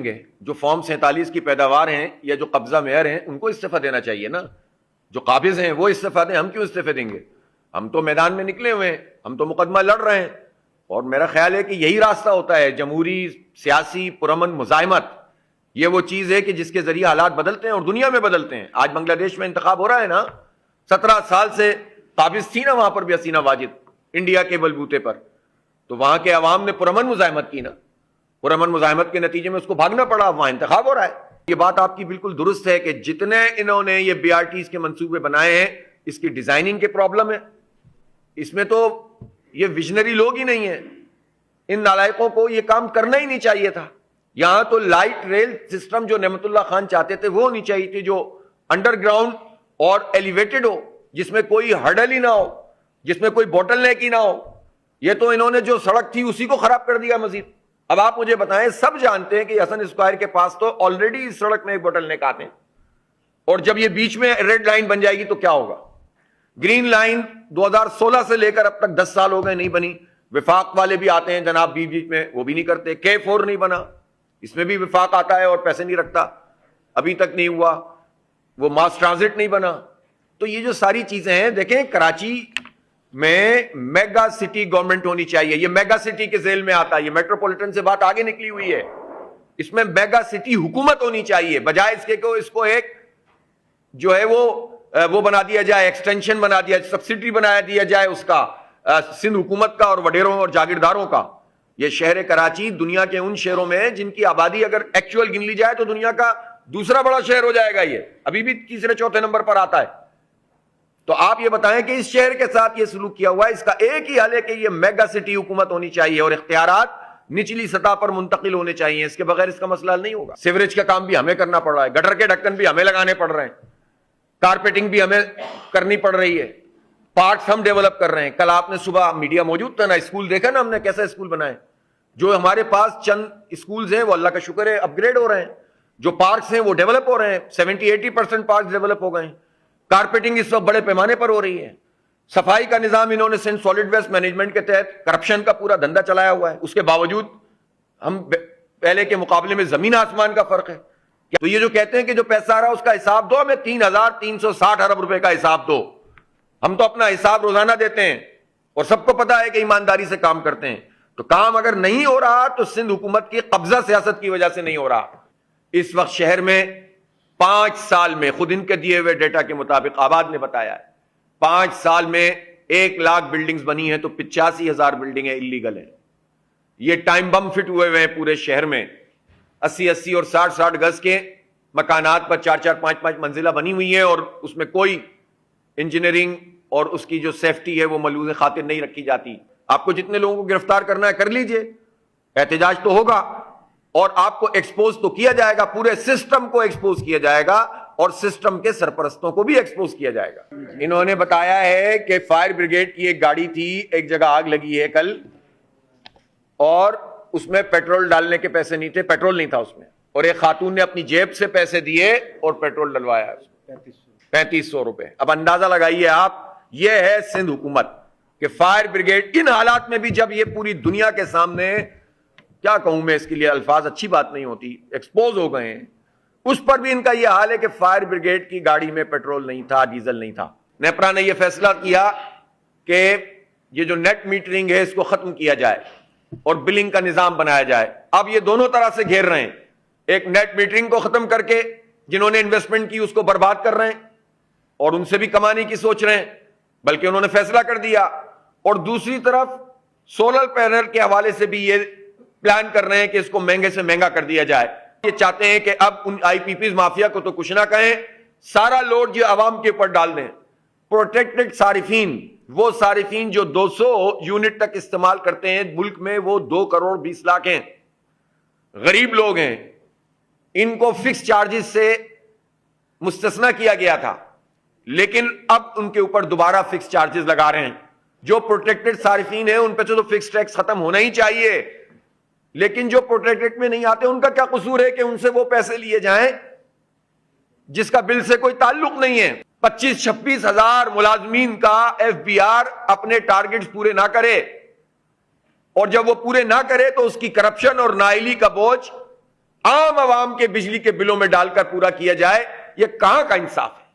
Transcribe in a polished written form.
گے؟ جو فارم 47 کی پیداوار ہیں یا جو قبضہ معیار ہیں ان کو استعفیٰ دینا چاہیے نا. جو قابض ہیں وہ استعفیٰ دیں, ہم کیوں استعفے دیں گے؟ ہم تو میدان میں نکلے ہوئے ہیں, ہم تو مقدمہ لڑ رہے ہیں, اور میرا خیال ہے کہ یہی راستہ ہوتا ہے جمہوری سیاسی پرامن مزاحمت. یہ وہ چیز ہے کہ جس کے ذریعے حالات بدلتے ہیں اور دنیا میں بدلتے ہیں. آج بنگلہ دیش میں انتخاب ہو رہا ہے نا, 17 سال سے قابض تھی نا وہاں پر بھی حسینہ واجد انڈیا کے بلبوتے پر, تو وہاں کے عوام نے پرامن مزاحمت کی نا, پرامن مزاحمت کے نتیجے میں اس کو بھاگنا پڑا, وہاں انتخاب ہو رہا ہے. یہ بات آپ کی بالکل درست ہے کہ جتنے انہوں نے یہ BRTs کے منصوبے بنائے ہیں اس کی ڈیزائننگ کے پرابلم ہے, اس میں تو یہ ویژنری لوگ ہی نہیں ہیں. ان نالائقوں کو یہ کام کرنا ہی نہیں چاہیے تھا. یہاں تو لائٹ ریل سسٹم جو نعمت اللہ خان چاہتے تھے وہ ہونی چاہیے تھی, جو انڈر گراؤنڈ اور ایلیویٹڈ ہو, جس میں کوئی ہرڈل ہی نہ ہو, جس میں کوئی بوٹل نیک ہی نہ ہو. یہ تو انہوں نے جو سڑک تھی اسی کو خراب کر دیا مزید. اب آپ مجھے بتائیں, سب جانتے ہیں کہ حسن اسکوائر کے پاس تو آلریڈی اس سڑک میں ایک بوٹل نیک آتے ہیں, اور جب یہ بیچ میں ریڈ لائن بن جائے گی تو کیا ہوگا؟ گرین لائن 2016 سے لے کر اب تک 10 سال ہو گئے نہیں بنی. وفاق والے بھی آتے ہیں جناب بیچ میں, وہ بھی نہیں کرتے. K4 نہیں بنا, اس میں بھی وفاق آتا ہے اور پیسے نہیں رکھتا, ابھی تک نہیں ہوا. وہ ماس ٹرانزٹ نہیں بنا. تو یہ جو ساری چیزیں ہیں, دیکھیں کراچی میں میگا سٹی گورنمنٹ ہونی چاہیے. یہ میگا سٹی کے ذیل میں آتا ہے, یہ میٹروپولیٹن سے بات آگے نکلی ہوئی ہے. اس میں میگا سٹی حکومت ہونی چاہیے, بجائے اس کے اس کو ایک جو ہے وہ بنا دیا جائے, ایکسٹینشن بنا دیا, سبسڈی بنا دیا جائے اس کا, سندھ حکومت کا اور وڈیروں اور جاگیرداروں کا. یہ شہر کراچی دنیا کے ان شہروں میں جن کی آبادی اگر ایکچوئل گن لی جائے تو دنیا کا دوسرا بڑا شہر ہو جائے گا. یہ ابھی بھی تیسرے چوتھے نمبر پر آتا ہے. تو آپ یہ بتائیں کہ اس شہر کے ساتھ یہ سلوک کیا ہوا ہے, اس کا ایک ہی حل ہے کہ یہ میگا سٹی حکومت ہونی چاہیے اور اختیارات نچلی سطح پر منتقل ہونے چاہیے. اس کے بغیر اس کا مسئلہ حل نہیں ہوگا. سیوریج کا کام بھی ہمیں کرنا پڑ رہا ہے, گٹر کے ڈھکن بھی ہمیں لگانے پڑ رہے ہیں, کارپیٹنگ بھی ہمیں کرنی پڑ رہی ہے, پارکس ہم ڈیولپ کر رہے ہیں. کل آپ نے صبح میڈیا موجود تھا نا, اسکول دیکھا نا ہم نے کیسا اسکول بنائے. جو ہمارے پاس چند اسکولز ہیں وہ اللہ کا شکر ہے اپ گریڈ ہو رہے ہیں, جو پارکس ہیں وہ ڈیولپ ہو رہے ہیں, 70-80% پارکس ڈیولپ ہو گئے ہیں. کارپیٹنگ اس وقت بڑے پیمانے پر ہو رہی ہے. صفائی کا نظام انہوں نے سینٹ سالڈ ویسٹ مینجمنٹ کے تحت کرپشن کا پورا دھندا چلایا ہوا ہے. اس کے باوجود ہم پہلے کے مقابلے میں زمین آسمان کا فرق ہے. تو یہ جو کہتے ہیں کہ جو پیسہ آ رہا ہے اس کا حساب دو, ہمیں 3,360 ارب روپے کا حساب دو. ہم تو اپنا حساب روزانہ دیتے ہیں اور سب کو پتا ہے کہ ایمانداری سے کام کرتے ہیں. تو کام اگر نہیں ہو رہا تو سندھ حکومت کی قبضہ سیاست کی وجہ سے نہیں ہو رہا. اس وقت شہر میں 5 سال میں, خود ان کے دیے ہوئے ڈیٹا کے مطابق آباد نے بتایا ہے, 5 سال میں 1 لاکھ بلڈنگز بنی ہیں تو 85,000 بلڈنگیں انلیگل ہیں. یہ ٹائم بم فٹ ہوئے ہوئے ہیں پورے شہر میں. 80 اور 60 گز کے مکانات پر 4 5 منزلہ بنی ہوئی ہیں اور اس میں کوئی انجینئرنگ اور اس کی جو سیفٹی ہے وہ ملحوظ خاطر نہیں رکھی جاتی. آپ کو جتنے لوگوں کو گرفتار کرنا ہے کر لیجئے, احتجاج تو ہوگا اور آپ کو ایکسپوز تو کیا جائے گا, پورے سسٹم کو ایکسپوز کیا جائے گا اور سسٹم کے سرپرستوں کو بھی ایکسپوز کیا جائے گا. انہوں نے بتایا ہے کہ فائر بریگیڈ کی ایک گاڑی تھی, ایک جگہ آگ لگی ہے کل, اور اس میں پیٹرول ڈالنے کے پیسے نہیں تھے, پیٹرول نہیں تھا اس میں, اور ایک خاتون نے اپنی جیب سے پیسے دیے اور پیٹرول ڈلوایا 3500 روپے. اب اندازہ لگائیے آپ, یہ ہے سندھ حکومت کہ فائر بریگیڈ ان حالات میں بھی, جب یہ پوری دنیا کے سامنے, کیا کہوں میں اس کے لیے الفاظ اچھی بات نہیں ہوتی, ایکسپوز ہو گئے ہیں, اس پر بھی ان کا یہ حال ہے کہ فائر بریگیڈ کی گاڑی میں پیٹرول نہیں تھا, ڈیزل نہیں تھا. نیپرا نے یہ فیصلہ کیا کہ یہ جو نیٹ میٹرنگ ہے اس کو ختم کیا جائے اور بلنگ کا نظام بنایا جائے. اب یہ دونوں طرح سے گھیر رہے ہیں, ایک نیٹ میٹرنگ کو ختم کر کے جنہوں نے انویسٹمنٹ کی اس کو برباد کر رہے ہیں اور ان سے بھی کمانے کی سوچ رہے ہیں, بلکہ انہوں نے فیصلہ کر دیا, اور دوسری طرف سولر پینل کے حوالے سے بھی یہ پلان کر رہے ہیں کہ اس کو مہنگے سے مہنگا کر دیا جائے. یہ چاہتے ہیں کہ اب ان آئی پی پیز مافیا کو تو کچھ نہ کہیں, سارا لوڈ یہ عوام کے اوپر ڈال دیں. پروٹیکٹڈ صارفین, وہ صارفین جو 200 یونٹ تک استعمال کرتے ہیں ملک میں, وہ 2 کروڑ 20 لاکھ ہیں, غریب لوگ ہیں, ان کو فکس چارجز سے مستثنا کیا گیا تھا, لیکن اب ان کے اوپر دوبارہ فکس چارجز لگا رہے ہیں. جو پروٹیکٹڈ صارفین ہیں ان پہ تو فکس ٹیکس ختم ہونا ہی چاہیے, لیکن جو پروٹیکٹڈ میں نہیں آتے ان کا کیا قصور ہے کہ ان سے وہ پیسے لیے جائیں جس کا بل سے کوئی تعلق نہیں ہے. 25-26 ہزار ملازمین کا FBR اپنے ٹارگٹس پورے نہ کرے, اور جب وہ پورے نہ کرے تو اس کی کرپشن اور نااہلی کا بوجھ عام عوام کے بجلی کے بلوں میں ڈال کر پورا کیا جائے، یہ کہاں کا انصاف ہے؟